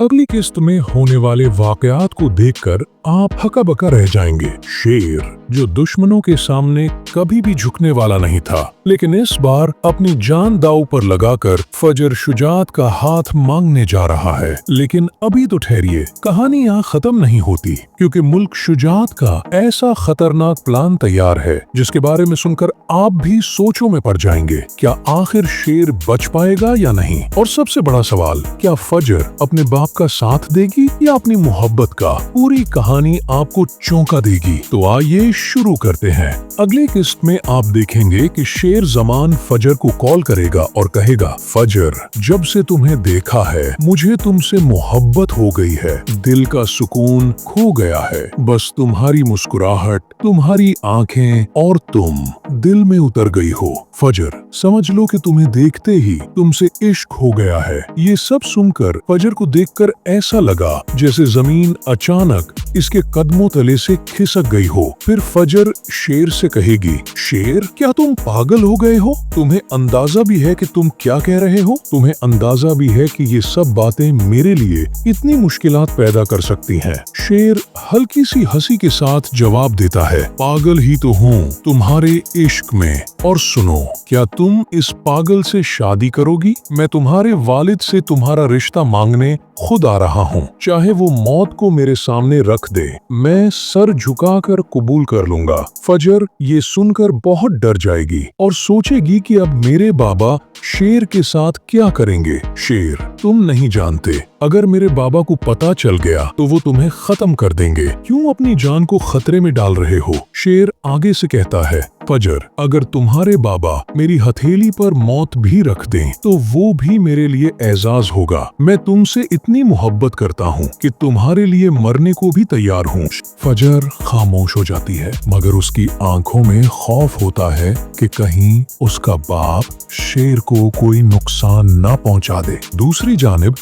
अगली किस्त में होने वाले वाकयात को देखकर आप हका बका रह जाएंगे। शेर जो दुश्मनों के सामने कभी भी झुकने वाला नहीं था, लेकिन इस बार अपनी जान दांव पर लगाकर फजर शुजात का हाथ मांगने जा रहा है। लेकिन अभी तो ठहरिए, कहानी यहाँ खत्म नहीं होती, क्योंकि मुल्क शुजात का ऐसा खतरनाक प्लान तैयार है जिसके बारे में सुनकर आप भी सोचों में पड़ जाएंगे। क्या आखिर शेर बच पाएगा या नहीं? और सबसे बड़ा सवाल, क्या फजर अपने बाप का साथ देगी या अपनी मोहब्बत का? पूरी कहानी आपको चौंका देगी। तो आइए शुरू करते हैं। अगली किस्त में आप देखेंगे कि शेर जमान फजर को कॉल करेगा और कहेगा, फजर, जब से तुम्हें देखा है मुझे तुमसे मोहब्बत हो गई है, दिल का सुकून खो गया है। बस तुम्हारी मुस्कुराहट, तुम्हारी आंखें और तुम दिल में उतर गई हो। फजर, समझ लो कि तुम्हें देखते ही तुमसे इश्क हो गया है। ये सब सुनकर फजर को देखकर ऐसा लगा जैसे जमीन अचानक इसके कदमों तले से खिसक गई हो। फिर फजर शेर से कहेगी, शेर, क्या तुम पागल हो गए हो? तुम्हें अंदाजा भी है कि तुम क्या कह रहे हो? तुम्हें अंदाजा भी है कि ये सब बातें मेरे लिए इतनी मुश्किलात पैदा कर सकती हैं? शेर हल्की सी हंसी के साथ जवाब देता है, पागल ही तो हूँ तुम्हारे इश्क में। और सुनो, क्या तुम इस पागल से शादी करोगी? मैं तुम्हारे वालिद से तुम्हारा रिश्ता मांगने खुद आ रहा हूँ। चाहे वो मौत को मेरे सामने रख दे, मैं सर झुकाकर कबूल कर लूंगा। फजर ये सुनकर बहुत डर जाएगी और सोचेगी कि अब मेरे बाबा शेर के साथ क्या करेंगे। शेर, तुम नहीं जानते, अगर मेरे बाबा को पता चल गया तो वो तुम्हें खत्म कर देंगे। क्यों अपनी जान को खतरे में डाल रहे हो? शेर आगे से कहता है, फजर, अगर तुम्हारे बाबा मेरी हथेली पर मौत भी रख दें तो वो भी मेरे लिए एजाज होगा। मैं तुमसे इतनी मोहब्बत करता हूँ कि तुम्हारे लिए मरने को भी तैयार हूँ। फजर खामोश हो जाती है, मगर उसकी आंखों में खौफ होता है कि कहीं उसका बाप शेर को कोई नुकसान न पहुंचा दे। दूसरी जानिब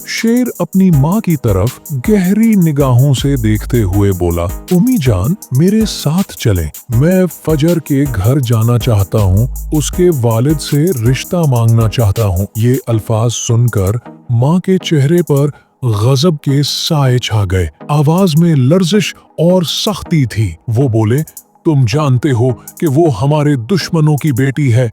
शेर अपनी माँ की तरफ गहरी निगाहों से देखते हुए बोला, उम्मी जान, मेरे साथ चलें। मैं फजर के घर जाना चाहता हूँ, उसके वालिद से रिश्ता मांगना चाहता हूँ। ये अल्फाज सुनकर माँ के चेहरे पर गजब के साए छा गए। आवाज में लर्जिश और सख्ती थी। वो बोले, तुम जानते हो कि वो हमारे दुश्मनों की बेटी है,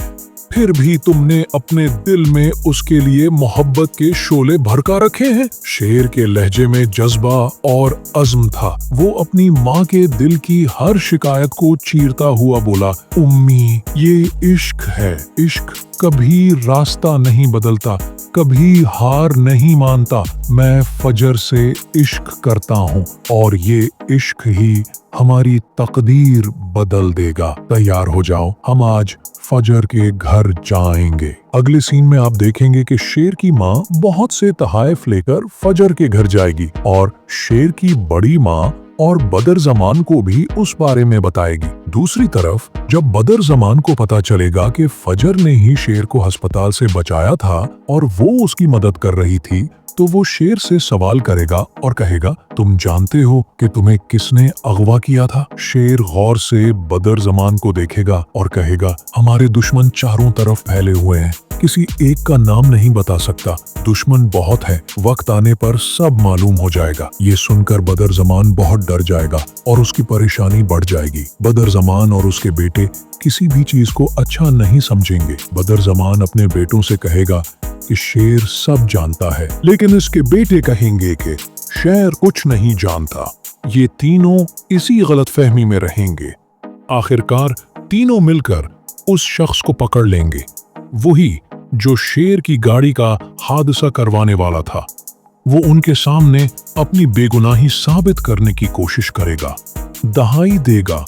फिर भी तुमने अपने दिल में उसके लिए मोहब्बत के शोले भड़का रखे हैं। शेर के लहजे में जज्बा और अज़्म था। वो अपनी माँ के दिल की हर शिकायत को चीरता हुआ बोला, उम्मी, ये इश्क है। इश्क कभी रास्ता नहीं बदलता, कभी हार नहीं मानता। मैं फजर से इश्क करता हूँ और ये इश्क ही हमारी तकदीर बदल देगा। तैयार हो जाओ, हम आज फजर के घर जाएंगे। अगले सीन में आप देखेंगे कि शेर की माँ बहुत से तहाइफ लेकर फजर के घर जाएगी और शेर की बड़ी माँ और बदर जमान को भी उस बारे में बताएगी। दूसरी तरफ जब बदर जमान को पता चलेगा कि फजर ने ही शेर को अस्पताल से बचाया था और वो उसकी मदद कर रही थी, तो वो शेर से सवाल करेगा और कहेगा, तुम जानते हो कि तुम्हें किसने अगवा किया था? शेर गौर से बदर जमान को देखेगा और कहेगा, हमारे दुश्मन चारों तरफ फैले हुए हैं, किसी एक का नाम नहीं बता सकता। दुश्मन बहुत है, वक्त आने पर सब मालूम हो जाएगा। ये सुनकर बदर जमान बहुत डर जाएगा और उसकी परेशानी बढ़ जाएगी। बदर जमान और उसके बेटे किसी भी चीज को अच्छा नहीं समझेंगे। बदर जमान अपने बेटों से कहेगा कि शेर सब जानता है, लेकिन इसके बेटे कहेंगे कि शेर कुछ नहीं जानता। ये तीनों इसी गलतफहमी में रहेंगे। आखिरकार तीनों मिलकर उस शख्स को पकड़ लेंगे, वही जो शेर की गाड़ी का हादसा करवाने वाला था। वो उनके सामने अपनी बेगुनाही साबित करने की कोशिश करेगा, दहाई देगा,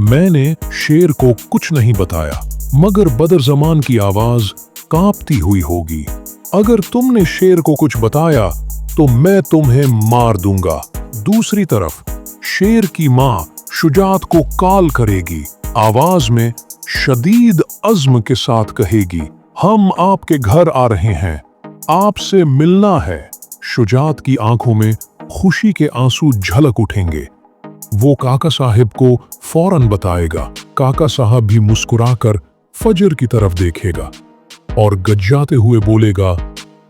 मैंने शेर को कुछ नहीं बताया। मगर बदर जमान की आवाज कांपती हुई होगी, अगर तुमने शेर को कुछ बताया तो मैं तुम्हें मार दूंगा। दूसरी तरफ शेर की माँ शुजात को कॉल करेगी, आवाज में शदीद अज़्म के साथ कहेगी, हम आपके घर आ रहे हैं, आपसे मिलना है। शुजात की आंखों में खुशी के आंसू झलक उठेंगे। वो काका साहिब को फौरन बताएगा। काका साहब भी मुस्कुराकर फजर की तरफ देखेगा और गज्जाते हुए बोलेगा,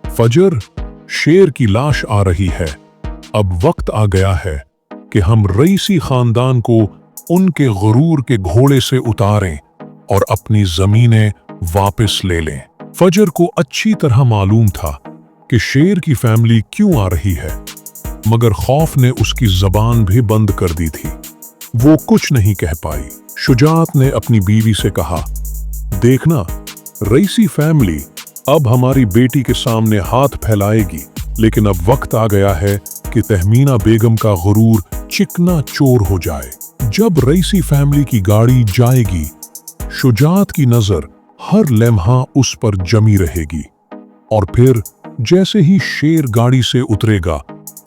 फजर, शेर की लाश आ रही है। अब वक्त आ गया है कि हम रईसी खानदान को उनके गुरूर के घोड़े से उतारें और अपनी जमीनें वापस ले लें। फजर को अच्छी तरह मालूम था कि शेर की फैमिली क्यों आ रही है, मगर खौफ ने उसकी जबान भी बंद कर दी थी। वो कुछ नहीं कह पाई। शुजात ने अपनी बीवी से कहा, देखना, रईसी फैमिली अब हमारी बेटी के सामने हाथ फैलाएगी, लेकिन अब वक्त आ गया है कि तहमीना बेगम का गुरूर चिकना चोर हो जाए। जब रईसी फैमिली की गाड़ी जाएगी, शुजात की नजर हर लम्हा उस पर जमी रहेगी, और फिर जैसे ही शेर गाड़ी से उतरेगा,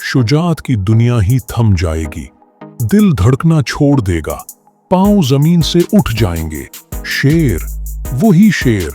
शुजात की दुनिया ही थम जाएगी। दिल धड़कना छोड़ देगा, पांव जमीन से उठ जाएंगे। शेर, वही शेर,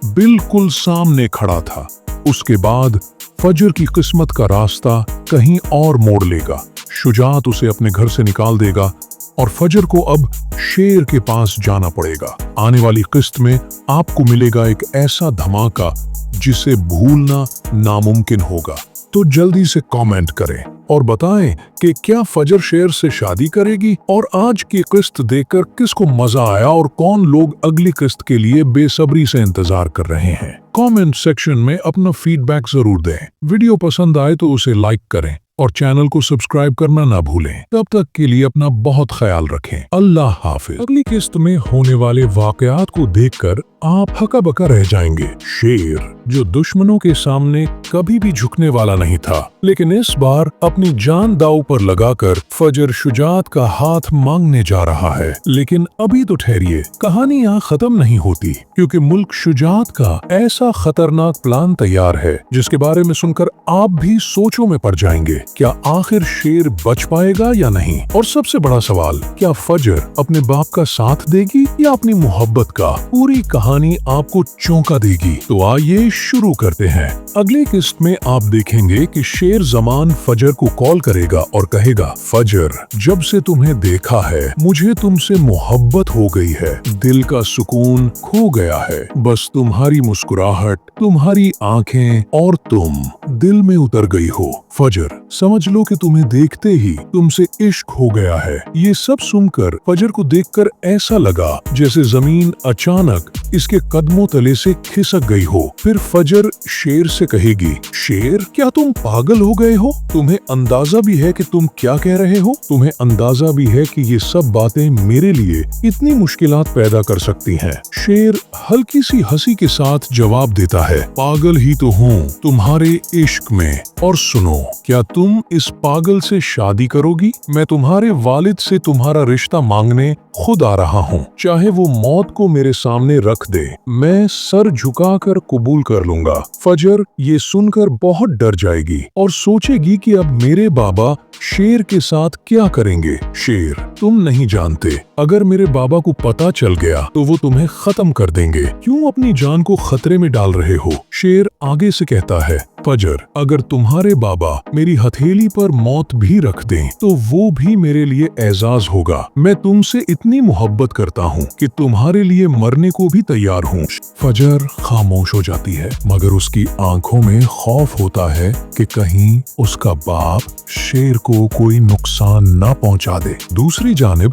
बिल्कुल सामने खड़ा था। उसके बाद फजर की किस्मत का रास्ता कहीं और मोड़ लेगा। शुजात उसे अपने घर से निकाल देगा और फजर को अब शेर के पास जाना पड़ेगा। आने वाली किस्त में आपको मिलेगा एक ऐसा धमाका जिसे भूलना नामुमकिन होगा। तो जल्दी से कमेंट करें और बताएं कि क्या फजर शेर से शादी करेगी, और आज की किस्त देखकर किसको मजा आया और कौन लोग अगली किस्त के लिए बेसब्री से इंतजार कर रहे हैं। कमेंट सेक्शन में अपना फीडबैक जरूर दें। वीडियो पसंद आए तो उसे लाइक करें और चैनल को सब्सक्राइब करना ना भूलें। तब तक के लिए अपना बहुत ख्याल रखें। अल्लाह हाफिज। अगली किस्त में होने वाले वाकयात को देखकर आप हका बका रह जाएंगे। शेर, जो दुश्मनों के सामने कभी भी झुकने वाला नहीं था, लेकिन इस बार अपनी जान दांव पर लगाकर फजर शुजात का हाथ मांगने जा रहा है। लेकिन अभी तो ठहरिए, कहानी यहाँ खत्म नहीं होती, क्योंकि मुल्क शुजात का ऐसा खतरनाक प्लान तैयार है जिसके बारे में सुनकर आप भी सोचों में पड़ जाएंगे। क्या आखिर शेर बच पाएगा या नहीं? और सबसे बड़ा सवाल, क्या फजर अपने बाप का साथ देगी या अपनी मोहब्बत का? पूरी कहानी आपको चौंका देगी। तो आइए शुरू करते हैं। अगली किस्त में आप देखेंगे कि शेर जमान फजर को कॉल करेगा और कहेगा, फजर, जब से तुम्हें देखा है मुझे तुमसे मोहब्बत हो गई है, दिल का सुकून खो गया है। बस तुम्हारी मुस्कुराहट, तुम्हारी आंखें और तुम दिल में उतर गई हो। फजर, समझ लो कि तुम्हें देखते ही तुमसे इश्क हो गया है। ये सब सुनकर फजर को देखकर ऐसा लगा जैसे जमीन अचानक इसके कदमों तले से खिसक गई हो। फिर फजर शेर से कहेगी, शेर, क्या तुम पागल हो गए हो? तुम्हें अंदाजा भी है कि तुम क्या कह रहे हो? तुम्हें अंदाजा भी है कि ये सब बातें मेरे लिए इतनी मुश्किलात पैदा कर सकती हैं? शेर हल्की सी हंसी के साथ जवाब देता है, पागल ही तो हूँ तुम्हारे इश्क में। और सुनो, क्या तुम इस पागल से शादी करोगी? मैं तुम्हारे वालिद से तुम्हारा रिश्ता मांगने खुद आ रहा हूँ। चाहे वो मौत को मेरे सामने रख दे, मैं सर झुकाकर कबूल कर लूंगा। फजर ये सुनकर बहुत डर जाएगी और सोचेगी कि अब मेरे बाबा शेर के साथ क्या करेंगे। शेर, तुम नहीं जानते, अगर मेरे बाबा को पता चल गया तो वो तुम्हें खत्म कर देंगे। क्यों अपनी जान को खतरे में डाल रहे हो? शेर आगे से कहता है, फजर, अगर तुम्हारे बाबा मेरी हथेली पर मौत भी रख दें तो वो भी मेरे लिए एजाज होगा। मैं तुमसे इतनी मोहब्बत करता हूँ कि तुम्हारे लिए मरने को भी तैयार हूँ। फजर खामोश हो जाती है, मगर उसकी आंखों में खौफ होता है कि कहीं उसका बाप शेर को कोई नुकसान ना पहुंचा दे। दूसरी जानिब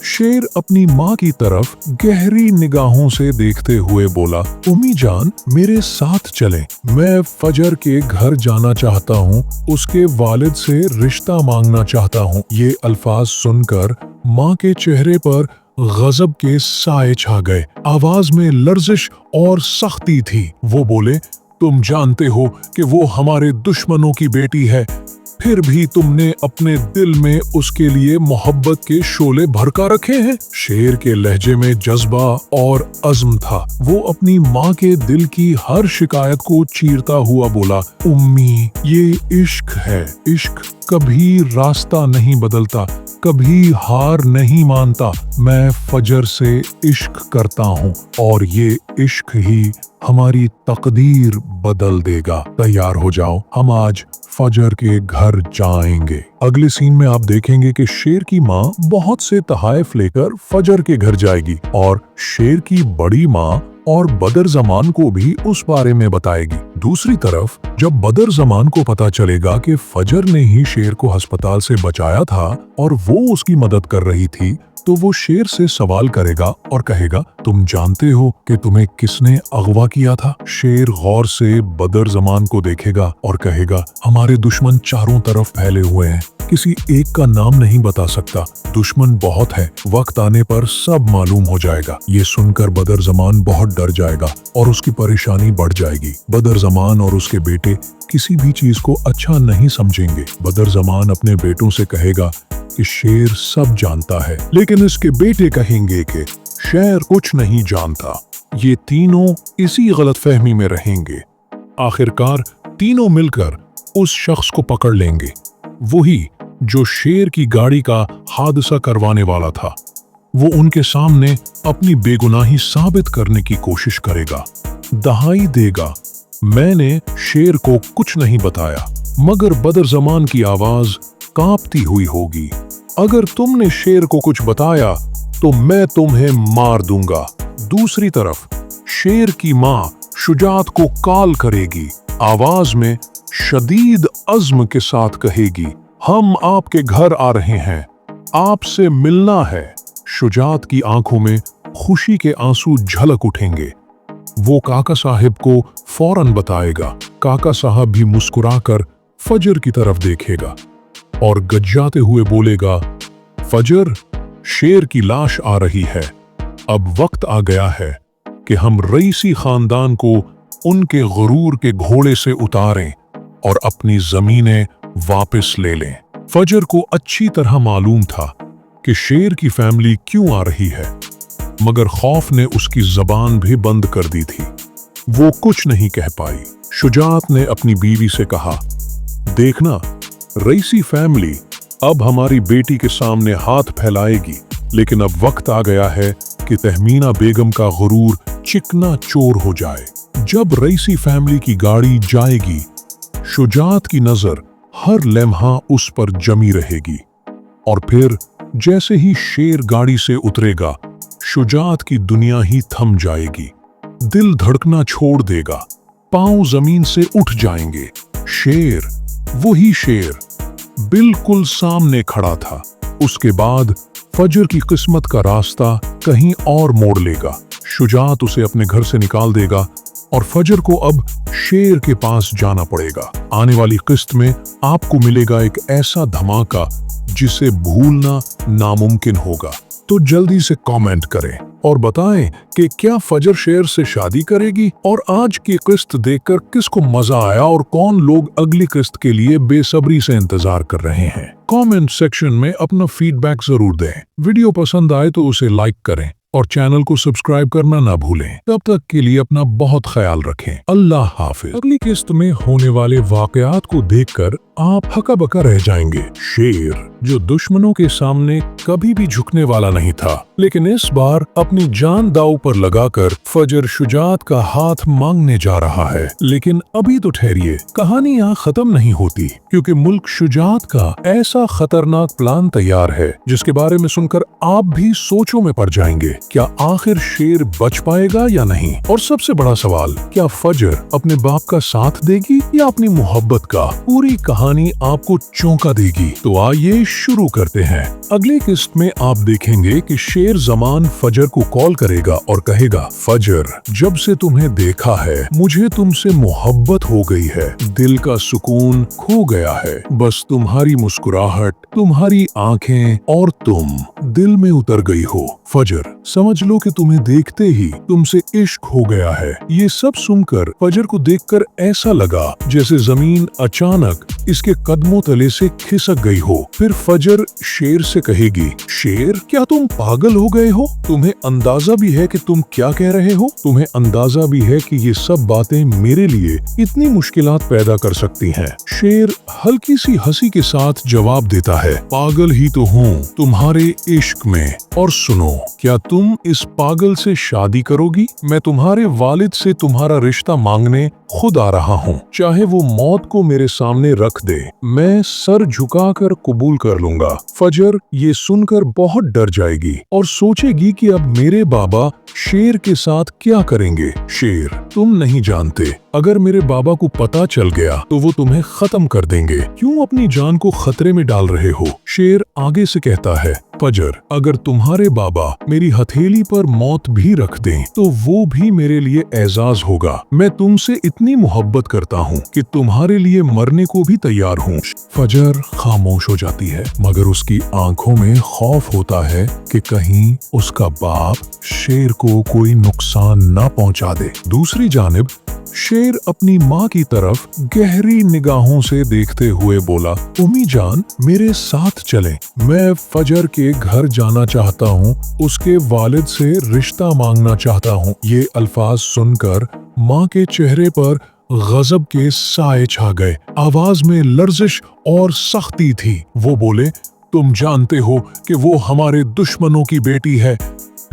शेर अपनी माँ की तरफ गहरी निगाहों से देखते हुए बोला, उम्मी जान, मेरे साथ चलें। मैं फजर के घर जाना चाहता हूँ, उसके वालिद से रिश्ता मांगना चाहता हूँ। ये अल्फाज सुनकर माँ के चेहरे पर गजब के साए छा गए। आवाज में लर्जिश और सख्ती थी। वो बोले, तुम जानते हो कि वो हमारे दुश्मनों की बेटी है, फिर भी तुमने अपने दिल में उसके लिए मोहब्बत के शोले भड़का रखे हैं। शेर के लहजे में जज्बा और अज़्म था। वो अपनी माँ के दिल की हर शिकायत को चीरता हुआ बोला, उम्मी, ये इश्क है। इश्क कभी रास्ता नहीं बदलता, कभी हार नहीं मानता। मैं फजर से इश्क करता हूँ और ये इश्क ही हमारी तकदीर बदल देगा। तैयार हो जाओ, हम आज फजर के घर जाएंगे। अगले सीन में आप देखेंगे कि शेर की माँ बहुत से तहाइफ लेकर फजर के घर जाएगी और शेर की बड़ी माँ और बदर ज़मान को भी उस बारे में बताएगी। दूसरी तरफ जब बदर ज़मान को पता चलेगा कि फजर ने ही शेर को अस्पताल से बचाया था और वो उसकी मदद कर रही थी, तो वो शेर से सवाल करेगा और कहेगा, तुम जानते हो कि तुम्हें किसने अगवा किया था? शेर गौर से बदर ज़मान को देखेगा और कहेगा, हमारे दुश्मन चारों तरफ फैले हुए हैं, किसी एक का नाम नहीं बता सकता, दुश्मन बहुत है, वक्त आने पर सब मालूम हो जाएगा। ये सुनकर बदर ज़मान बहुत डर जाएगा और उसकी परेशानी बढ़ जाएगी। बदर ज़मान और उसके बेटे किसी भी चीज को अच्छा नहीं समझेंगे। बदर ज़मान अपने बेटों से कहेगा कि शेर सब जानता है, लेकिन इसके बेटे कहेंगे कि शेर कुछ नहीं जानता। ये तीनों इसी गलतफहमी में रहेंगे। आखिरकार तीनों मिलकर उस शख्स को पकड़ लेंगे, वही जो शेर की गाड़ी का हादसा करवाने वाला था। वो उनके सामने अपनी बेगुनाही साबित करने की कोशिश करेगा, दहाई देगा, मैंने शेर को कुछ नहीं बताया। मगर बदर ज़मान की आवाज कांपती हुई होगी, अगर तुमने शेर को कुछ बताया तो मैं तुम्हें मार दूंगा। दूसरी तरफ शेर की माँ शुजात को कॉल करेगी, आवाज में शदीद अज़्म के साथ कहेगी, हम आपके घर आ रहे हैं, आपसे मिलना है। शुजात की आंखों में खुशी के आंसू झलक उठेंगे। वो काका साहब को फौरन बताएगा। काका साहब भी मुस्कुराकर फजर की तरफ देखेगा और गज्जाते हुए बोलेगा, फजर, शेर की लाश आ रही है, अब वक्त आ गया है कि हम रईसी खानदान को उनके गुरूर के घोड़े से उतारें और अपनी जमीनें वापस ले लें। फजर को अच्छी तरह मालूम था कि शेर की फैमिली क्यों आ रही है, मगर खौफ ने उसकी जबान भी बंद कर दी थी। वो कुछ नहीं कह पाई। शुजात ने अपनी बीवी से कहा, देखना, रईसी फैमिली अब हमारी बेटी के सामने हाथ फैलाएगी, लेकिन अब वक्त आ गया है कि तहमीना बेगम का गुरूर चिकना चोर हो जाए। जब रईसी फैमिली की गाड़ी जाएगी, शुजात की नजर हर लम्हा उस पर जमी रहेगी और फिर जैसे ही शेर गाड़ी से उतरेगा, शुजात की दुनिया ही थम जाएगी। दिल धड़कना छोड़ देगा, पांव जमीन से उठ जाएंगे। शेर, वही शेर, बिल्कुल सामने खड़ा था। उसके बाद फजर की किस्मत का रास्ता कहीं और मोड़ लेगा। शुजात उसे अपने घर से निकाल देगा और फजर को अब शेर के पास जाना पड़ेगा। आने वाली किस्त में आपको मिलेगा एक ऐसा धमाका जिसे भूलना नामुमकिन होगा। तो जल्दी से कमेंट करें और बताएं कि क्या फजर शेर से शादी करेगी, और आज की किस्त देखकर किसको मजा आया और कौन लोग अगली किस्त के लिए बेसब्री से इंतजार कर रहे हैं। कमेंट सेक्शन में अपना फीडबैक जरूर दें। वीडियो पसंद आए तो उसे लाइक करें और चैनल को सब्सक्राइब करना ना भूलें। तब तक के लिए अपना बहुत ख्याल रखें। अल्लाह हाफिज। अगली किस्त में होने वाले वाकयात को देखकर आप हका बका रह जाएंगे। शेर, जो दुश्मनों के सामने कभी भी झुकने वाला नहीं था, लेकिन इस बार अपनी जान दांव पर लगाकर फजर शुजात का हाथ मांगने जा रहा है। लेकिन अभी तो ठहरिए, कहानी यहाँ खत्म नहीं होती, क्योंकि मुल्क शुजात का ऐसा खतरनाक प्लान तैयार है जिसके बारे में सुनकर आप भी सोचों में पड़ जाएंगे। क्या आखिर शेर बच पाएगा या नहीं? और सबसे बड़ा सवाल, क्या फजर अपने बाप का साथ देगी या अपनी मोहब्बत का? पूरी कहानी आपको चौंका देगी। तो आइए शुरू करते हैं। अगली किस्त में आप देखेंगे कि शेर ज़मान फजर को कॉल करेगा और कहेगा, फजर, जब से तुम्हें देखा है मुझे तुमसे मोहब्बत हो गई है, दिल का सुकून खो गया है, बस तुम्हारी मुस्कुराहट, तुम्हारी आंखें और तुम दिल में उतर गई हो। फजर, समझ लो कि तुम्हें देखते ही तुमसे इश्क हो गया है। ये सब सुनकर फजर को देखकर ऐसा लगा जैसे जमीन अचानक इसके कदमों तले से खिसक गई हो। फिर फजर शेर से कहेगी, शेर, क्या तुम पागल हो गए हो? तुम्हें अंदाजा भी है कि तुम क्या कह रहे हो? तुम्हें अंदाजा भी है कि ये सब बातें मेरे लिए इतनी मुश्किलात पैदा कर सकती हैं? शेर हल्की सी हंसी के साथ जवाब देता है, पागल ही तो हूँ तुम्हारे इश्क में। और सुनो, क्या तुम इस पागल से शादी करोगी? मैं तुम्हारे वालिद से तुम्हारा रिश्ता मांगने खुद आ रहा हूँ। चाहे वो मौत को मेरे सामने रख दे, मैं सर झुकाकर कबूल कर लूंगा। फजर ये सुनकर बहुत डर जाएगी और सोचेगी कि अब मेरे बाबा शेर के साथ क्या करेंगे। शेर, तुम नहीं जानते, अगर मेरे बाबा को पता चल गया तो वो तुम्हें खत्म कर देंगे। क्यों अपनी जान को खतरे में डाल रहे हो? शेर आगे से कहता है, फजर, अगर तुम्हारे बाबा मेरी हथेली पर मौत भी रख दें तो वो भी मेरे लिए एजाज होगा। मैं तुमसे इतनी मोहब्बत करता हूँ कि तुम्हारे लिए मरने को भी तैयार हूँ। फजर खामोश हो जाती है, मगर उसकी आंखों में खौफ होता है कि कहीं उसका बाप शेर को कोई नुकसान न पहुंचा दे। दूसरी जानिब शेर अपनी माँ की तरफ गहरी निगाहों से देखते हुए बोला, उम्मी जान, मेरे साथ चलें। मैं फजर के घर जाना चाहता हूँ, उसके वालिद से रिश्ता मांगना चाहता हूँ। ये अल्फाज सुनकर माँ के चेहरे पर गजब के साए छा गए। आवाज में लर्जिश और सख्ती थी। वो बोले, तुम जानते हो कि वो हमारे दुश्मनों की बेटी है,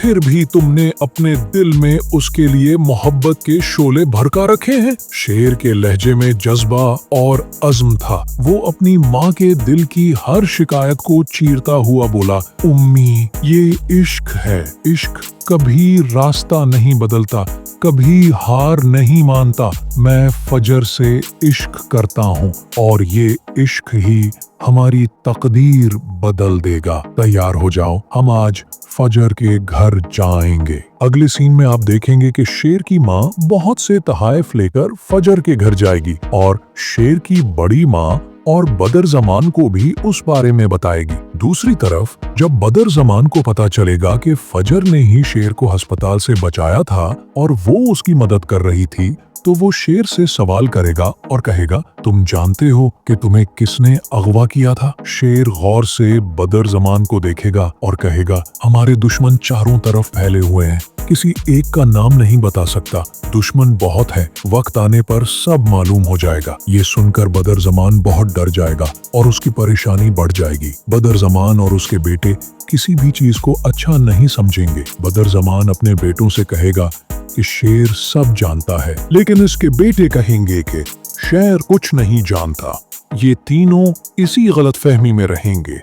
फिर भी तुमने अपने दिल में उसके लिए मोहब्बत के शोले भड़का रखे हैं। शेर के लहजे में जज्बा और अज़्म था। वो अपनी माँ के दिल की हर शिकायत को चीरता हुआ बोला, उम्मी, ये इश्क है। इश्क कभी रास्ता नहीं बदलता, कभी हार नहीं मानता। मैं फजर से इश्क करता हूँ और ये इश्क ही हमारी तकदीर बदल देगा। तैयार हो जाओ, हम आज फजर के घर जाएंगे। अगले सीन में आप देखेंगे कि शेर की माँ बहुत से तहाइफ लेकर फजर के घर जाएगी और शेर की बड़ी माँ और बदर जमान को भी उस बारे में बताएगी। दूसरी तरफ जब बदर जमान को पता चलेगा कि फजर ने ही शेर को अस्पताल से बचाया था और वो उसकी मदद कर रही थी, तो वो शेर से सवाल करेगा और कहेगा, तुम जानते हो कि तुम्हें किसने अगवा किया था? शेर गौर से बदर जमान को देखेगा और कहेगा, हमारे दुश्मन चारों तरफ फैले हुए हैं, किसी एक का नाम नहीं बता सकता। दुश्मन बहुत है, वक्त आने पर सब मालूम हो जाएगा। ये सुनकर बदर जमान बहुत डर जाएगा और उसकी परेशानी बढ़ जाएगी। बदर जमान और उसके बेटे किसी भी चीज को अच्छा नहीं समझेंगे। बदर जमान अपने बेटों से कहेगा कि शेर सब जानता है, लेकिन इसके बेटे कहेंगे कि शेर कुछ नहीं जानता। ये तीनों इसी गलतफहमी में रहेंगे।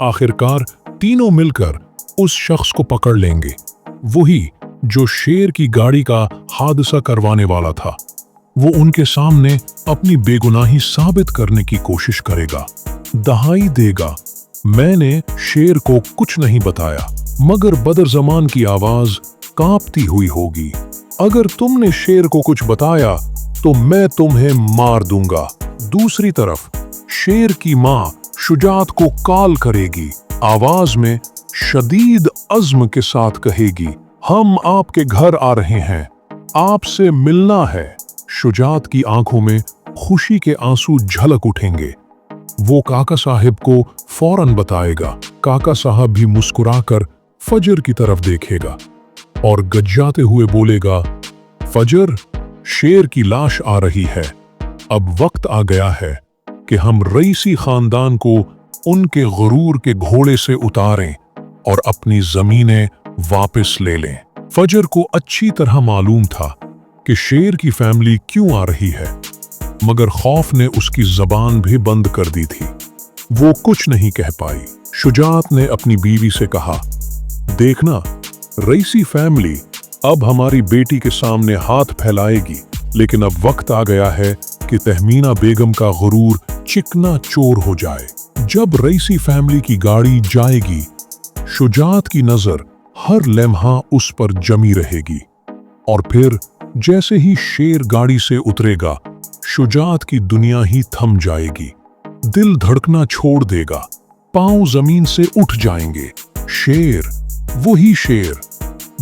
आखिरकार तीनों मिलकर उस शख्स को पकड़ लेंगे, वही जो शेर की गाड़ी का हादसा करवाने वाला था। वो उनके सामने अपनी बेगुनाही साबित करने की कोशिश करेगा, दहाई देगा, मैंने शेर को कुछ नहीं बताया। मगर बदर जमान की आवाज कांपती हुई होगी, अगर तुमने शेर को कुछ बताया तो मैं तुम्हें मार दूंगा। दूसरी तरफ शेर की माँ शुजात को कॉल करेगी, आवाज में शदीद अज़्म के साथ कहेगी, हम आपके घर आ रहे हैं, आपसे मिलना है। शुजात की आंखों में खुशी के आंसू झलक उठेंगे। वो काका साहब को फौरन बताएगा। काका साहब भी मुस्कुराकर फजर की तरफ देखेगा और गज्जाते हुए बोलेगा, फजर, शेर की लाश आ रही है। अब वक्त आ गया है कि हम रईसी खानदान को उनके गुरूर के घोड़े से उतारें और अपनी जमीनें वापस ले लें। फजर को अच्छी तरह मालूम था कि शेर की फैमिली क्यों आ रही है, मगर खौफ ने उसकी जबान भी बंद कर दी थी। वो कुछ नहीं कह पाई। शुजात ने अपनी बीवी से कहा, देखना, रईसी फैमिली अब हमारी बेटी के सामने हाथ फैलाएगी, लेकिन अब वक्त आ गया है कि तहमीना बेगम का गुरूर चिकना चोर हो जाए। जब रईसी फैमिली की गाड़ी जाएगी, शुजात की नजर हर लम्हा उस पर जमी रहेगी और फिर जैसे ही शेर गाड़ी से उतरेगा, शुजात की दुनिया ही थम जाएगी। दिल धड़कना छोड़ देगा, पांव जमीन से उठ जाएंगे। शेर, वही शेर,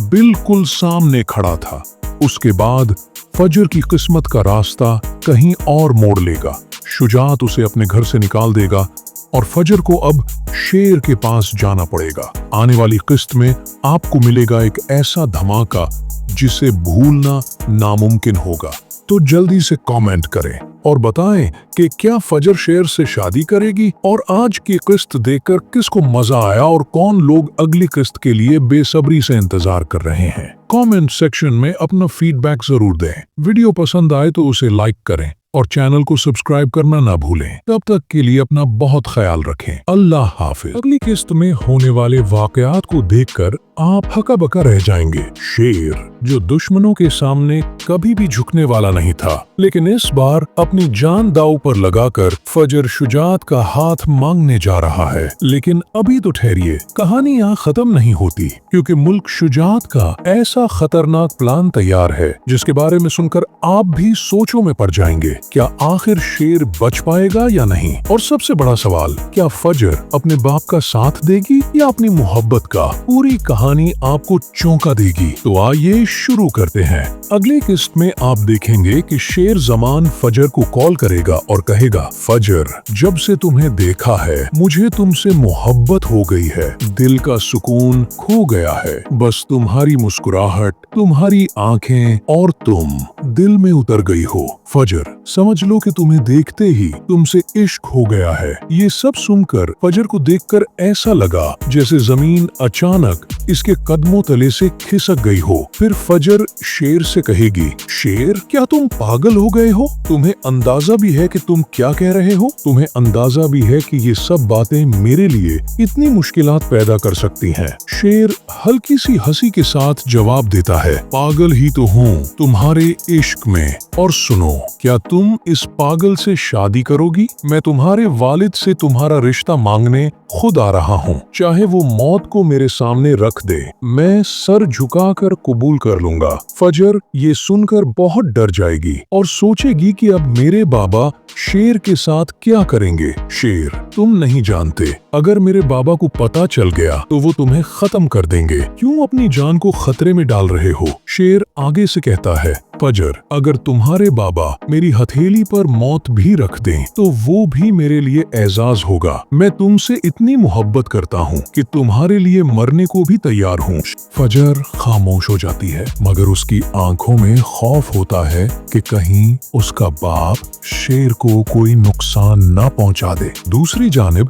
बिल्कुल सामने खड़ा था। उसके बाद फजर की किस्मत का रास्ता कहीं और मोड़ लेगा। शुजात उसे अपने घर से निकाल देगा और फजर को अब शेर के पास जाना पड़ेगा। आने वाली किस्त में आपको मिलेगा एक ऐसा धमाका जिसे भूलना नामुमकिन होगा। तो जल्दी से कमेंट करें और बताएं कि क्या फजर शेर से शादी करेगी और आज की किस्त देखकर किसको मजा आया और कौन लोग अगली किस्त के लिए बेसब्री से इंतजार कर रहे हैं। कमेंट सेक्शन में अपना फीडबैक जरूर दें। वीडियो पसंद आए तो उसे लाइक करें और चैनल को सब्सक्राइब करना ना भूलें। तब तक के लिए अपना बहुत ख्याल रखें। अल्लाह हाफिज। अगली किस्त में होने वाले वाकयात को देखकर आप हका बका रह जाएंगे। शेर जो दुश्मनों के सामने कभी भी झुकने वाला नहीं था, लेकिन इस बार अपनी जान दांव पर लगाकर फजर शुजात का हाथ मांगने जा रहा है। लेकिन अभी तो ठहरिए, कहानी यहाँ खत्म नहीं होती, क्योंकि मुल्क शुजात का ऐसा खतरनाक प्लान तैयार है जिसके बारे में सुनकर आप भी सोचों में पड़ जाएंगे। क्या आखिर शेर बच पाएगा या नहीं? और सबसे बड़ा सवाल, क्या फजर अपने बाप का साथ देगी या अपनी मोहब्बत का? पूरी कहानी आपको चौंका देगी। तो आइए शुरू करते हैं। अगली किस्त में आप देखेंगे कि शेर जमान फजर को कॉल करेगा और कहेगा, फजर, जब से तुम्हें देखा है मुझे तुमसे मोहब्बत हो गई है, दिल का सुकून खो गया है। बस तुम्हारी मुस्कुराहट, तुम्हारी आंखें और तुम दिल में उतर गई हो। फजर, समझ लो कि तुम्हें देखते ही तुमसे इश्क हो गया है। ये सब सुनकर फजर को देखकर ऐसा लगा जैसे जमीन अचानक इसके कदमों तले से खिसक गई हो। फिर फजर शेर से कहेगी, शेर, क्या तुम पागल हो गए हो? तुम्हें अंदाजा भी है कि तुम क्या कह रहे हो? तुम्हें अंदाजा भी है कि ये सब बातें मेरे लिए इतनी मुश्किलात पैदा कर सकती हैं? शेर हल्की सी हंसी के साथ जवाब देता है, पागल ही तो हूँ तुम्हारे इश्क में। और सुनो, क्या तुम इस पागल से शादी करोगी? मैं तुम्हारे वालिद से तुम्हारा रिश्ता मांगने खुद आ रहा हूँ। चाहे वो मौत को मेरे सामने रख दे, मैं सर झुकाकर कबूल कर लूंगा। फजर ये सुनकर बहुत डर जाएगी और सोचेगी कि अब मेरे बाबा शेर के साथ क्या करेंगे। शेर, तुम नहीं जानते, अगर मेरे बाबा को पता चल गया तो वो तुम्हें खत्म कर देंगे। क्यों अपनी जान को खतरे में डाल रहे हो? शेर आगे से कहता है, फजर, अगर तुम्हारे बाबा मेरी हथेली पर मौत भी रख दें तो वो भी मेरे लिए एजाज होगा। मैं तुमसे इतनी मोहब्बत करता हूँ कि तुम्हारे लिए मरने को भी तैयार हूँ। फजर खामोश हो जाती है, मगर उसकी आंखों में खौफ होता है कि कहीं उसका बाप शेर को कोई नुकसान न पहुँचा दे। दूसरी जानिब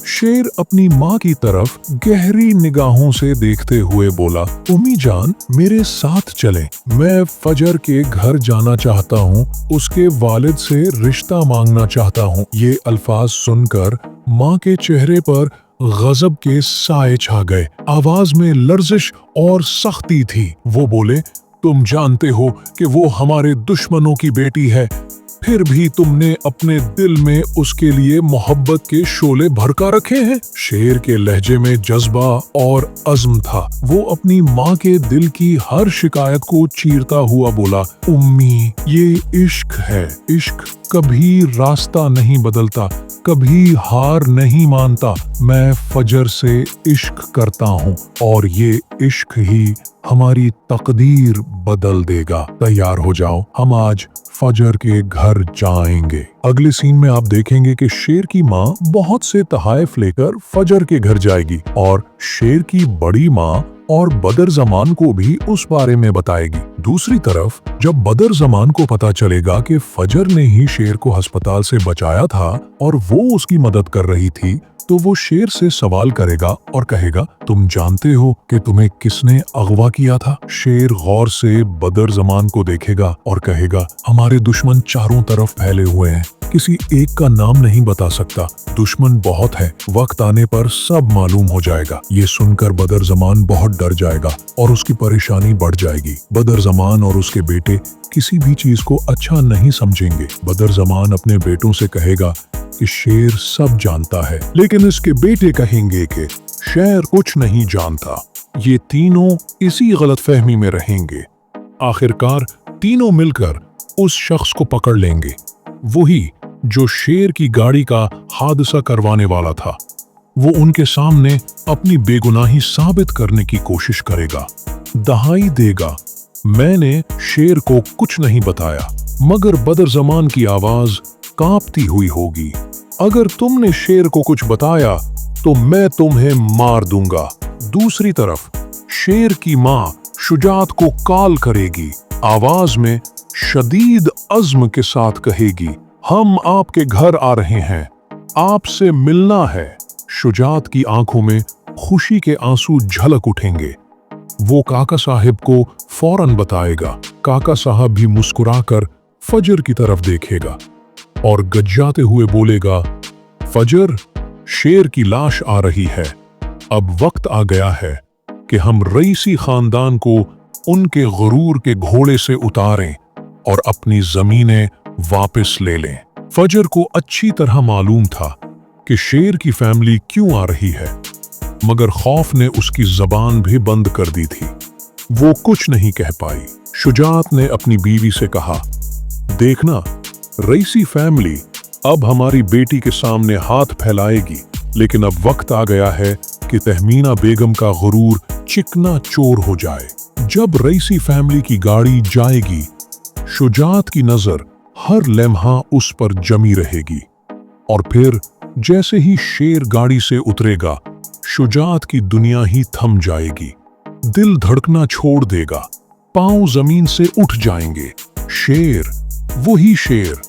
शेर अपनी माँ की तरफ गहरी निगाहों से देखते हुए बोला, उम्मी जान, मेरे साथ चलें। मैं फजर के घर जाना चाहता हूँ, उसके वालिद से रिश्ता मांगना चाहता हूँ। ये अल्फाज सुनकर माँ के चेहरे पर गजब के साए छा गए। आवाज में लर्जिश और सख्ती थी। वो बोले, तुम जानते हो कि वो हमारे दुश्मनों की बेटी है, फिर भी तुमने अपने दिल में उसके लिए मोहब्बत के शोले भड़का रखे हैं। शेर के लहजे में जज्बा और अज़्म था। वो अपनी माँ के दिल की हर शिकायत को चीरता हुआ बोला, उम्मी, ये इश्क है। इश्क कभी रास्ता नहीं बदलता, कभी हार नहीं मानता। मैं फजर से इश्क करता हूँ और ये इश्क ही हमारी तकदीर बदल देगा। तैयार हो जाओ, हम आज फजर के घर जाएंगे। अगले सीन में आप देखेंगे कि शेर की माँ बहुत से तहाइफ लेकर फजर के घर जाएगी और शेर की बड़ी माँ और बदर जमान को भी उस बारे में बताएगी। दूसरी तरफ जब बदर जमान को पता चलेगा कि फजर ने ही शेर को अस्पताल से बचाया था और वो उसकी मदद कर रही थी, तो वो शेर से सवाल करेगा और कहेगा, तुम जानते हो कि तुम्हें किसने अगवा किया था? शेर गौर से बदर जमान को देखेगा और कहेगा, हमारे दुश्मन चारों तरफ फैले हुए हैं, किसी एक का नाम नहीं बता सकता। दुश्मन बहुत है, वक्त आने पर सब मालूम हो जाएगा। ये सुनकर बदर जमान बहुत डर जाएगा और उसकी परेशानी बढ़ जाएगी। बदर जमान और उसके बेटे किसी भी चीज को अच्छा नहीं समझेंगे। बदर जमान अपने बेटों से कहेगा कि शेर सब जानता है, लेकिन इसके बेटे कहेंगे कि शेर कुछ नहीं जानता। ये तीनों इसी गलतफहमी में रहेंगे। आखिरकार तीनों मिलकर उस शख्स को पकड़ लेंगे, वही जो शेर की गाड़ी का हादसा करवाने वाला था। वो उनके सामने अपनी बेगुनाही साबित करने की कोशिश करेगा, दहाई देगा, मैंने शेर को कुछ नहीं बताया। मगर बदर जमान की आवाज कांपती हुई होगी, अगर तुमने शेर को कुछ बताया तो मैं तुम्हें मार दूंगा। दूसरी तरफ शेर की माँ शुजात को कॉल करेगी, आवाज में शदीद अज़्म के साथ कहेगी, हम आपके घर आ रहे हैं, आपसे मिलना है। शुजात की आंखों में खुशी के आंसू झलक उठेंगे। वो काका साहब को फौरन बताएगा। काका साहब भी मुस्कुराकर फजर की तरफ देखेगा और गज्जाते हुए बोलेगा, फजर, शेर की लाश आ रही है। अब वक्त आ गया है कि हम रईसी खानदान को उनके गुरूर के घोड़े से उतारें और अपनी जमीनें वापस ले लें। फजर को अच्छी तरह मालूम था कि शेर की फैमिली क्यों आ रही है, मगर खौफ ने उसकी जबान भी बंद कर दी थी। वो कुछ नहीं कह पाई। शुजात ने अपनी बीवी से कहा, देखना, रईसी फैमिली अब हमारी बेटी के सामने हाथ फैलाएगी, लेकिन अब वक्त आ गया है कि तहमीना बेगम का गुरूर चिकना चोर हो जाए। जब रईसी फैमिली की गाड़ी जाएगी, शुजात की नजर हर लम्हा उस पर जमी रहेगी, और फिर जैसे ही शेर गाड़ी से उतरेगा, शुजात की दुनिया ही थम जाएगी। दिल धड़कना छोड़ देगा, पांव जमीन से उठ जाएंगे। शेर, वही शेर,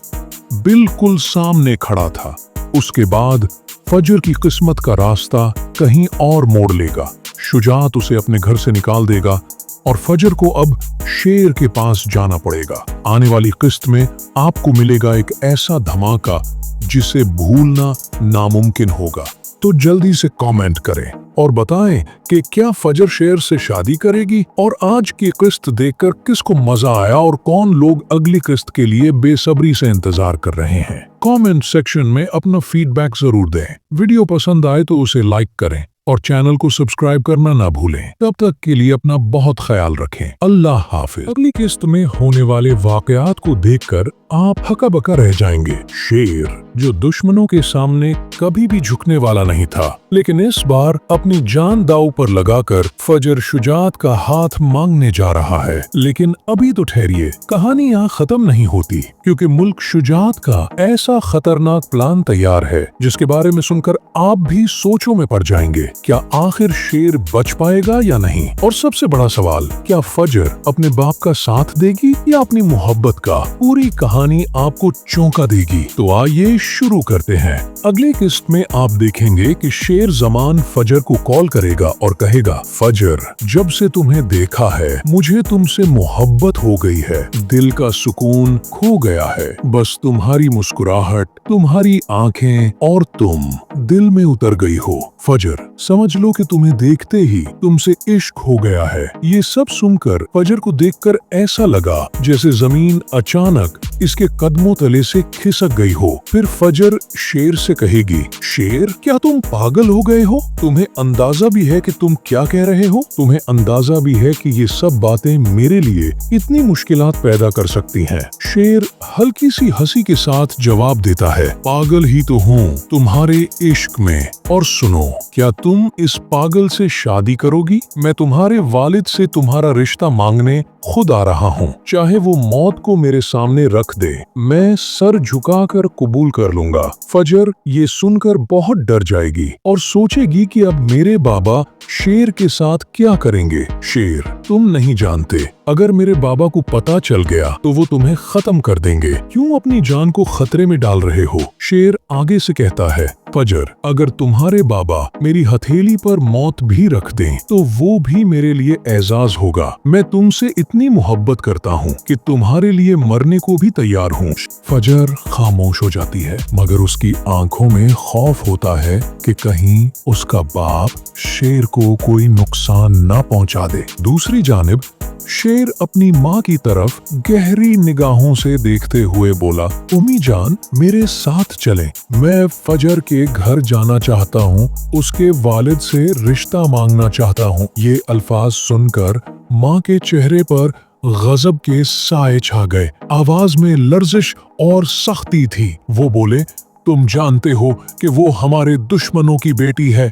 बिल्कुल सामने खड़ा था। उसके बाद फजर की किस्मत का रास्ता कहीं और मोड़ लेगा। शुजात उसे अपने घर से निकाल देगा और फजर को अब शेर के पास जाना पड़ेगा। आने वाली किस्त में आपको मिलेगा एक ऐसा धमाका जिसे भूलना नामुमकिन होगा। तो जल्दी से कमेंट करें और बताएं कि क्या फजर शेर से शादी करेगी, और आज की किस्त देखकर किसको मजा आया और कौन लोग अगली किस्त के लिए बेसब्री से इंतजार कर रहे हैं। कमेंट सेक्शन में अपना फीडबैक जरूर दें। वीडियो पसंद आए तो उसे लाइक करें और चैनल को सब्सक्राइब करना ना भूलें। तब तक के लिए अपना बहुत ख्याल रखें। अल्लाह हाफिज। अगली किस्त में होने वाले वाकयात को देखकर आप हका बका रह जाएंगे। शेर, जो दुश्मनों के सामने कभी भी झुकने वाला नहीं था, लेकिन इस बार अपनी जान दांव पर लगाकर फजर शुजात का हाथ मांगने जा रहा है। लेकिन अभी तो ठहरिए, कहानी यहाँ खत्म नहीं होती, क्योंकि मुल्क शुजात का ऐसा खतरनाक प्लान तैयार है जिसके बारे में सुनकर आप भी सोचों में पड़ जाएंगे। क्या आखिर शेर बच पाएगा या नहीं? और सबसे बड़ा सवाल, क्या फजर अपने बाप का साथ देगी या अपनी मोहब्बत का? पूरी कहानी आपको चौंका देगी। तो आइए शुरू करते हैं। अगली किस्त में आप देखेंगे कि शेर जमान फजर को कॉल करेगा और कहेगा, फजर, जब से तुम्हें देखा है मुझे तुमसे मोहब्बत हो गई है, दिल का सुकून खो गया है। बस तुम्हारी मुस्कुराहट, तुम्हारी आंखें और तुम दिल में उतर गई हो। फजर, समझ लो कि तुम्हें देखते ही तुमसे इश्क हो गया है। ये सब सुनकर फजर को देखकर ऐसा लगा जैसे जमीन अचानक इसके कदमों तले से खिसक गई हो। फिर फजर शेर से कहेगी, शेर, क्या तुम पागल हो गए हो? तुम्हें अंदाजा भी है कि तुम क्या कह रहे हो? तुम्हें अंदाजा भी है कि ये सब बातें मेरे लिए इतनी मुश्किलात पैदा कर सकती हैं? शेर हल्की सी हंसी के साथ जवाब देता है, पागल ही तो हूँ तुम्हारे इश्क में। और सुनो, क्या तुम इस पागल से शादी करोगी? मैं तुम्हारे वालिद से तुम्हारा रिश्ता मांगने खुद आ रहा हूँ। चाहे वो मौत को मेरे सामने रख दे, मैं सर झुकाकर कबूल कर लूंगा। फजर ये सुनकर बहुत डर जाएगी और सोचेगी कि अब मेरे बाबा शेर के साथ क्या करेंगे। शेर, तुम नहीं जानते, अगर मेरे बाबा को पता चल गया तो वो तुम्हें खत्म कर देंगे। क्यों अपनी जान को खतरे में डाल रहे हो? शेर आगे से कहता है, फजर, अगर तुम्हारे बाबा मेरी हथेली पर मौत भी रख दें तो वो भी मेरे लिए एजाज होगा। मैं तुमसे इतनी मोहब्बत करता हूँ कि तुम्हारे लिए मरने को भी तैयार हूँ। फजर खामोश हो जाती है, मगर उसकी आंखों में खौफ होता है कि कहीं उसका बाप शेर को कोई नुकसान ना पहुंचा दे। दूसरी जानिब शेर अपनी माँ की तरफ गहरी निगाहों से देखते हुए बोला, उम्मी जान, मेरे साथ चलें। मैं फजर के घर जाना चाहता हूँ, उसके वालिद से रिश्ता मांगना चाहता हूँ। ये अल्फाज सुनकर माँ के चेहरे पर गजब के साए छा गए। आवाज में लर्जिश और सख्ती थी। वो बोले, तुम जानते हो कि वो हमारे दुश्मनों की बेटी है,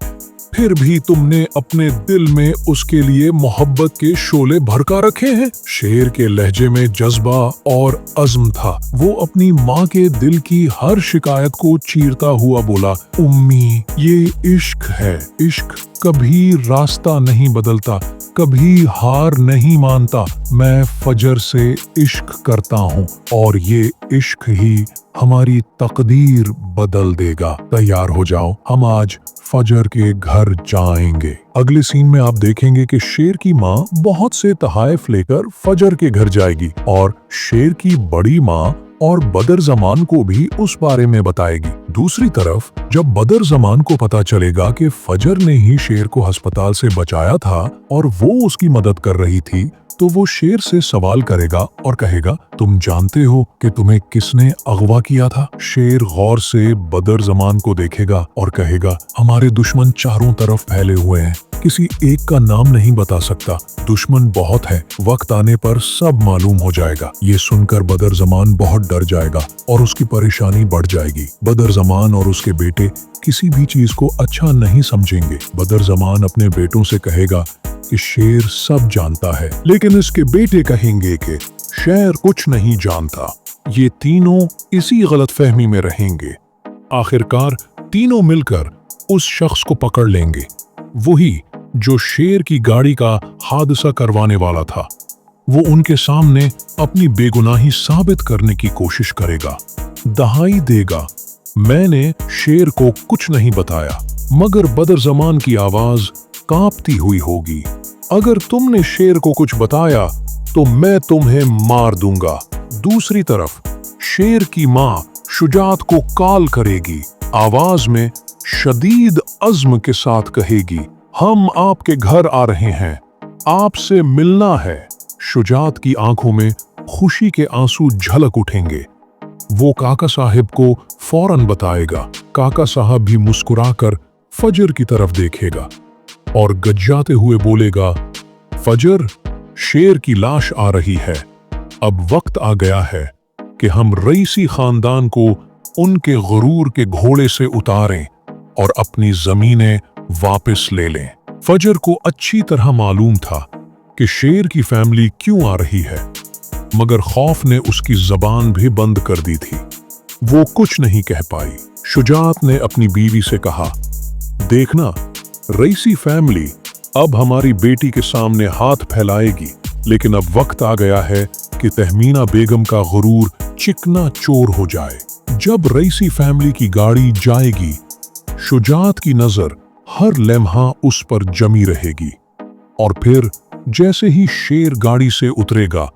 फिर भी तुमने अपने दिल में उसके लिए मोहब्बत के शोले भड़का रखे हैं। शेर के लहजे में जज्बा और अज़्म था। वो अपनी माँ के दिल की हर शिकायत को चीरता हुआ बोला, उम्मी, ये इश्क है। इश्क कभी रास्ता नहीं बदलता, कभी हार नहीं मानता। मैं फजर से इश्क करता हूँ और ये इश्क ही हमारी तकदीर बदल देगा। तैयार हो जाओ, हम आज फजर के घर जाएंगे। अगले सीन में आप देखेंगे कि शेर की माँ बहुत से तहाइफ लेकर फजर के घर जाएगी और शेर की बड़ी माँ और बदर जमान को भी उस बारे में बताएगी। दूसरी तरफ जब बदर जमान को पता चलेगा कि फजर ने ही शेर को अस्पताल से बचाया था और वो उसकी मदद कर रही थी, तो वो शेर से सवाल करेगा और कहेगा, तुम जानते हो कि तुम्हें किसने अगवा किया था? शेर गौर से बदर जमान को देखेगा और कहेगा, हमारे दुश्मन चारों तरफ फैले हुए हैं, किसी एक का नाम नहीं बता सकता। दुश्मन बहुत है, वक्त आने पर सब मालूम हो जाएगा। ये सुनकर बदर जमान बहुत डर जाएगा और उसकी परेशानी बढ़ जाएगी। बदर जमान और उसके बेटे किसी भी चीज को अच्छा नहीं समझेंगे। बदर जमान अपने बेटों से कहेगा कि शेर सब जानता है, लेकिन इसके बेटे कहेंगे कि शेर कुछ नहीं जानता। ये तीनों इसी गलतफहमी में रहेंगे। आखिरकार तीनों मिलकर उस शख्स को पकड़ लेंगे, वही जो शेर की गाड़ी का हादसा करवाने वाला था। वो उनके सामने अपनी बेगुनाही साबित करने की कोशिश करेगा, दहाई देगा, मैंने शेर को कुछ नहीं बताया। मगर बदर जमान की आवाज कांपती हुई होगी, अगर तुमने शेर को कुछ बताया तो मैं तुम्हें मार दूंगा। दूसरी तरफ शेर की माँ शुजात को कॉल करेगी, आवाज में शदीद अज़्म के साथ कहेगी, हम आपके घर आ रहे हैं, आपसे मिलना है। शुजात की आंखों में खुशी के आंसू झलक उठेंगे। वो काका साहब को फौरन बताएगा। काका साहब भी मुस्कुराकर फजर की तरफ देखेगा और गज्जाते हुए बोलेगा, फजर, शेर की लाश आ रही है। अब वक्त आ गया है कि हम रईसी खानदान को उनके गुरूर के घोड़े से उतारें और अपनी जमीनें वापस ले लें। फजर को अच्छी तरह मालूम था कि शेर की फैमिली क्यों आ रही है, मगर खौफ ने उसकी जबान भी बंद कर दी थी। वो कुछ नहीं कह पाई। शुजात ने अपनी बीवी से कहा, देखना, रईसी फैमिली अब हमारी बेटी के सामने हाथ फैलाएगी, लेकिन अब वक्त आ गया है कि तहमीना बेगम का गुरूर चिकना चोर हो जाए। जब रईसी फैमिली की गाड़ी जाएगी, शुजात की नजर हर लम्हा उस पर जमी रहेगी और फिर जैसे ही शेर गाड़ी से उतरेगा,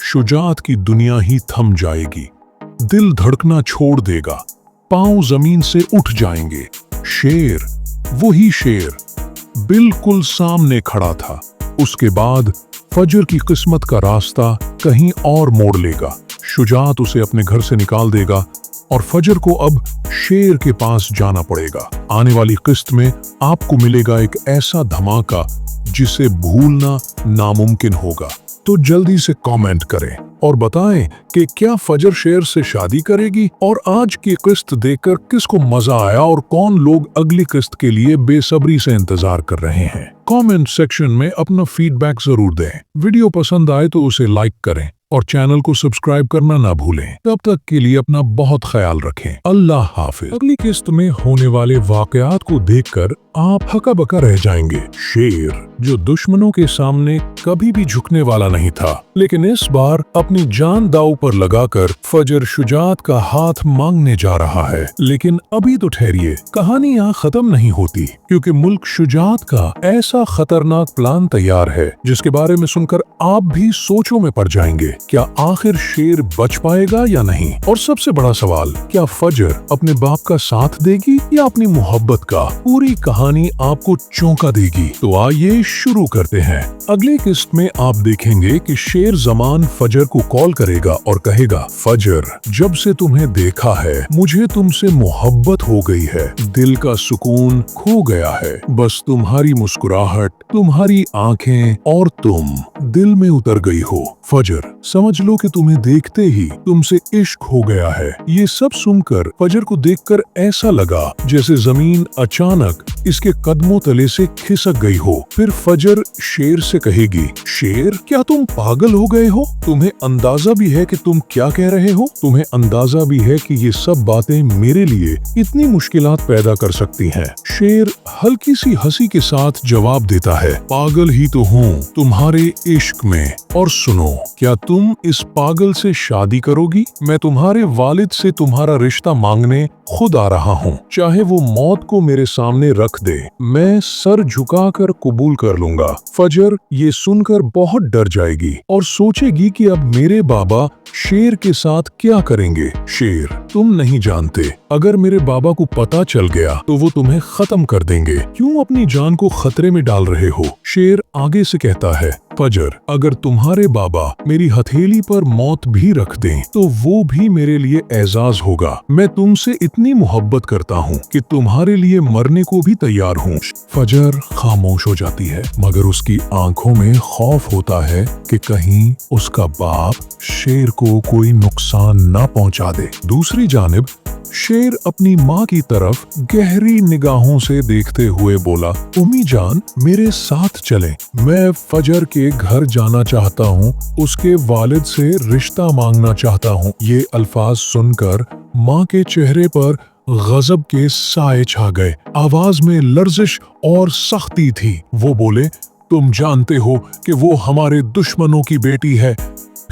शुजात की दुनिया ही थम जाएगी। दिल धड़कना छोड़ देगा, पांव जमीन से उठ जाएंगे। शेर, वही शेर, बिल्कुल सामने खड़ा था। उसके बाद फजर की किस्मत का रास्ता कहीं और मोड़ लेगा। शुजात उसे अपने घर से निकाल देगा और फजर को अब शेर के पास जाना पड़ेगा। आने वाली किस्त में आपको मिलेगा एक ऐसा धमाका जिसे भूलना नामुमकिन होगा। तो जल्दी से कमेंट करें और बताएं कि क्या फजर शेर से शादी करेगी और आज की किस्त देखकर किसको मजा आया और कौन लोग अगली किस्त के लिए बेसब्री से इंतजार कर रहे हैं। कमेंट सेक्शन में अपना फीडबैक जरूर दें। वीडियो पसंद आए तो उसे लाइक करें और चैनल को सब्सक्राइब करना ना भूलें। तब तक के लिए अपना बहुत ख्याल रखें। अल्लाह हाफिज। अगली किस्त में होने वाले वाकयात को देखकर आप हका बका रह जाएंगे। शेर, जो दुश्मनों के सामने कभी भी झुकने वाला नहीं था, लेकिन इस बार अपनी जान दांव पर लगाकर फजर शुजात का हाथ मांगने जा रहा है। लेकिन अभी तो ठहरिए, कहानी यहाँ खत्म नहीं होती, क्योंकि मुल्क शुजात का ऐसा खतरनाक प्लान तैयार है जिसके बारे में सुनकर आप भी सोचों में पड़ जाएंगे। क्या आखिर शेर बच पाएगा या नहीं? और सबसे बड़ा सवाल, क्या फजर अपने बाप का साथ देगी या अपनी मोहब्बत का? पूरी कहानी आपको चौंका देगी। तो आइए शुरू करते हैं। अगले किस्त में आप देखेंगे कि शेर जमान फजर को कॉल करेगा और कहेगा, फजर, जब से तुम्हें देखा है मुझे तुमसे मोहब्बत हो गई है, दिल का सुकून खो गया है। बस तुम्हारी मुस्कुराहट, तुम्हारी आंखें और तुम दिल में उतर गई हो। फजर, समझ लो कि तुम्हें देखते ही तुमसे इश्क हो गया है। ये सब सुनकर फजर को देखकर ऐसा लगा जैसे जमीन अचानक इसके कदमों तले से खिसक गई हो। फिर फजर शेर से कहेगी, शेर क्या तुम पागल हो गए हो? तुम्हें अंदाजा भी है कि तुम क्या कह रहे हो? तुम्हें अंदाजा भी है कि ये सब बातें मेरे लिए इतनी मुश्किलात पैदा कर सकती हैं। शेर हल्की सी हंसी के साथ जवाब देता है, पागल ही तो हूँ तुम्हारे इश्क में। और सुनो, क्या तुम इस पागल से शादी करोगी? मैं तुम्हारे वालिद से तुम्हारा रिश्ता मांगने खुद आ रहा हूँ। चाहे वो मौत को मेरे सामने रख दे, मैं सर झुकाकर कबूल कर लूंगा। फजर ये सुनकर बहुत डर जाएगी और सोचेगी कि अब मेरे बाबा शेर के साथ क्या करेंगे। शेर, तुम नहीं जानते, अगर मेरे बाबा को पता चल गया तो वो तुम्हें खत्म कर देंगे। क्यों अपनी जान को खतरे में डाल रहे हो? शेर आगे से कहता है, फजर, अगर तुम्हारे बाबा मेरी हथेली पर मौत भी रख दें तो वो भी मेरे लिए एजाज होगा। मैं तुमसे इतनी मोहब्बत करता हूँ कि तुम्हारे लिए मरने को भी तैयार हूँ। फजर खामोश हो जाती है, मगर उसकी आंखों में खौफ होता है कि कहीं उसका बाप शेर को कोई नुकसान न पहुंचा दे। दूसरी जानिब शेर अपनी माँ की तरफ गहरी निगाहों से देखते हुए बोला, उम्मी जान, मेरे साथ चलें। मैं फजर के घर जाना चाहता हूँ, उसके वालिद से रिश्ता मांगना चाहता हूँ। ये अल्फाज सुनकर माँ के चेहरे पर गजब के साए छा गए। आवाज में लर्जिश और सख्ती थी। वो बोले, तुम जानते हो कि वो हमारे दुश्मनों की बेटी है,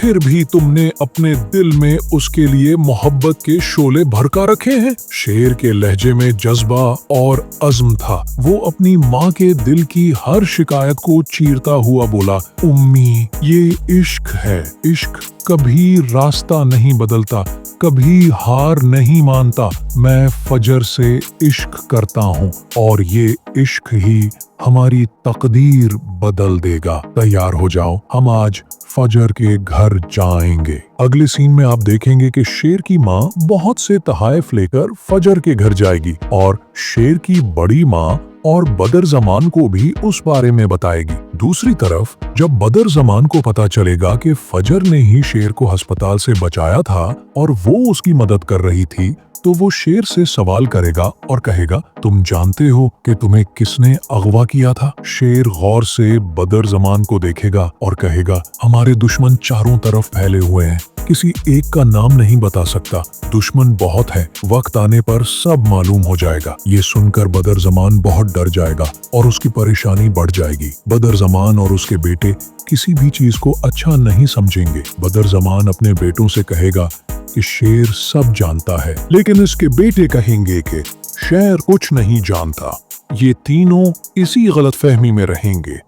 फिर भी तुमने अपने दिल में उसके लिए मोहब्बत के शोले भड़का रखे हैं। शेर के लहजे में जज्बा और अज़्म था। वो अपनी माँ के दिल की हर शिकायत को चीरता हुआ बोला, उम्मी, ये इश्क है। इश्क कभी रास्ता नहीं बदलता, कभी हार नहीं मानता। मैं फजर से इश्क करता हूँ और ये इश्क ही हमारी तकदीर बदल देगा। तैयार हो जाओ, हम आज फजर के घर जाएंगे। अगले सीन में आप देखेंगे कि शेर की माँ बहुत से तहाइफ लेकर फजर के घर जाएगी और शेर की बड़ी माँ और बदर जमान को भी उस बारे में बताएगी। दूसरी तरफ जब बदर जमान को पता चलेगा कि फजर ने ही शेर को अस्पताल से बचाया था और वो उसकी मदद कर रही थी, तो वो शेर से सवाल करेगा और कहेगा, तुम जानते हो कि तुम्हें किसने अगवा किया था? शेर गौर से बदर जमान को देखेगा और कहेगा, हमारे दुश्मन चारों तरफ फैले हुए हैं, किसी एक का नाम नहीं बता सकता। दुश्मन बहुत है, वक्त आने पर सब मालूम हो जाएगा। ये सुनकर बदर जमान बहुत डर जाएगा और उसकी परेशानी बढ़ जाएगी। बदर जमान और उसके बेटे किसी भी चीज को अच्छा नहीं समझेंगे। बदर जमान अपने बेटों से कहेगा कि शेर सब जानता है, लेकिन इसके बेटे कहेंगे कि शेर कुछ नहीं जानता। ये तीनों इसी गलतफहमी में रहेंगे।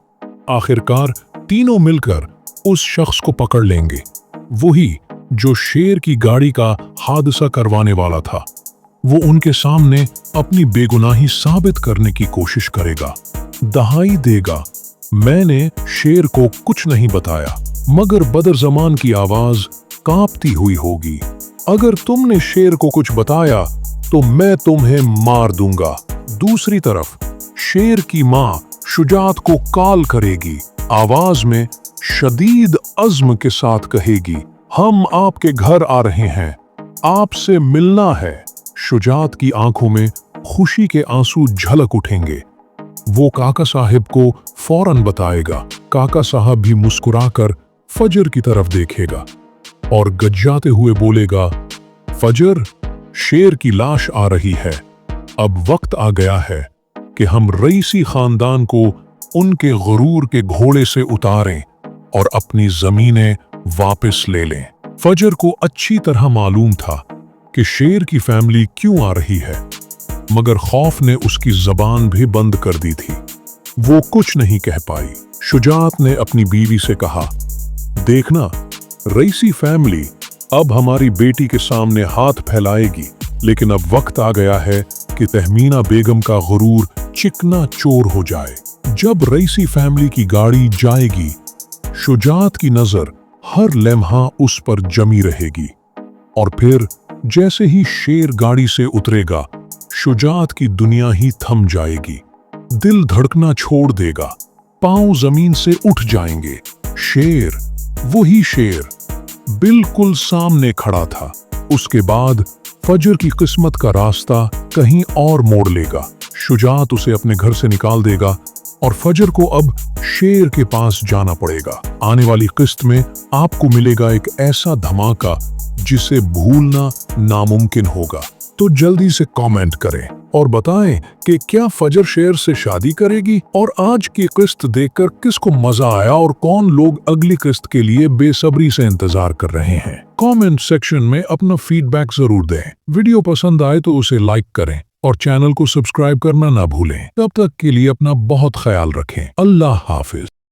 आखिरकार तीनों मिलकर उस शख्स को पकड़ लेंगे, वही जो शेर की गाड़ी का हादसा करवाने वाला था। वो उनके सामने अपनी बेगुनाही साबित करने की कोशिश करेगा, दहाई देगा, मैंने शेर को कुछ नहीं बताया। मगर बदर जमान की आवाज कांपती हुई होगी, अगर तुमने शेर को कुछ बताया तो मैं तुम्हें मार दूंगा। दूसरी तरफ शेर की माँ शुजात को कॉल करेगी, आवाज में शदीद अज़्म के साथ कहेगी, हम आपके घर आ रहे हैं, आपसे मिलना है। शुजात की आंखों में खुशी के आंसू झलक उठेंगे। वो काका साहब को फौरन बताएगा। काका साहब भी मुस्कुराकर फजर की तरफ देखेगा और गज्जाते हुए बोलेगा, फजर, शेर की लाश आ रही है। अब वक्त आ गया है कि हम रईसी खानदान को उनके गुरूर के घोड़े से उतारें और अपनी जमीनें वापस ले लें। फजर को अच्छी तरह मालूम था कि शेर की फैमिली क्यों आ रही है, मगर खौफ ने उसकी जबान भी बंद कर दी थी। वो कुछ नहीं कह पाई। शुजात ने अपनी बीवी से कहा, देखना, रईसी फैमिली अब हमारी बेटी के सामने हाथ फैलाएगी, लेकिन अब वक्त आ गया है कि तहमीना बेगम का गुरूर चिकना चोर हो जाए। जब रईसी फैमिली की गाड़ी जाएगी, शुजात की नजर हर लम्हा उस पर जमी रहेगी और फिर जैसे ही शेर गाड़ी से उतरेगा, शुजात की दुनिया ही थम जाएगी। दिल धड़कना छोड़ देगा, पांव जमीन से उठ जाएंगे। शेर, वही शेर, बिल्कुल सामने खड़ा था। उसके बाद फजर की किस्मत का रास्ता कहीं और मोड़ लेगा। शुजात उसे अपने घर से निकाल देगा और फजर को अब शेर के पास जाना पड़ेगा। आने वाली किस्त में आपको मिलेगा एक ऐसा धमाका जिसे भूलना नामुमकिन होगा। तो जल्दी से कमेंट करें और बताएं कि क्या फजर शेर से शादी करेगी और आज की किस्त देखकर किसको मजा आया और कौन लोग अगली किस्त के लिए बेसब्री से इंतजार कर रहे हैं। कमेंट सेक्शन में अपना फीडबैक जरूर दें। वीडियो पसंद आए तो उसे लाइक करें और चैनल को सब्सक्राइब करना ना भूलें। तब तक के लिए अपना बहुत ख्याल रखें। अल्लाह हाफिज।